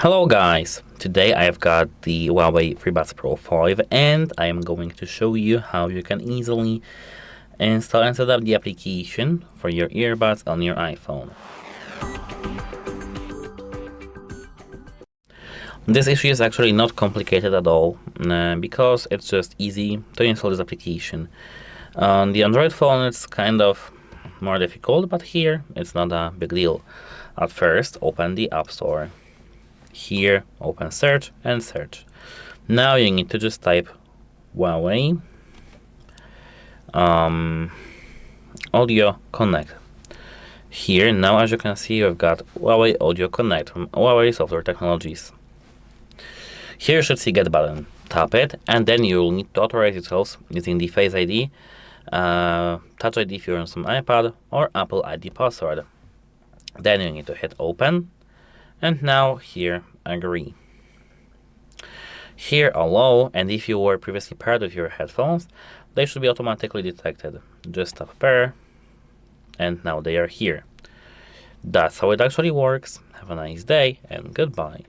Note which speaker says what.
Speaker 1: Hello guys, today I've got the HUAWEI FreeBuds Pro 5 and I am going to show you how you can easily install and set up the application for your earbuds on your iPhone. This issue is actually not complicated at all because it's just easy to install this application. On the Android phone it's kind of more difficult, but here it's not a big deal. At first, open the App Store. Here, open search and search. Now you need to just type HUAWEI Audio Connect. Here, now as you can see, we've got HUAWEI Audio Connect from HUAWEI Software Technologies. Here you should see Get button. Tap it, and then you will need to authorize yourselves using the Face ID, Touch ID if you're on some iPad, or Apple ID password. Then you need to hit Open. And now here, agree. Here, allow, and if you were previously paired with your headphones, they should be automatically detected. Just tap pair, and now they are here. That's how it actually works. Have a nice day, and goodbye.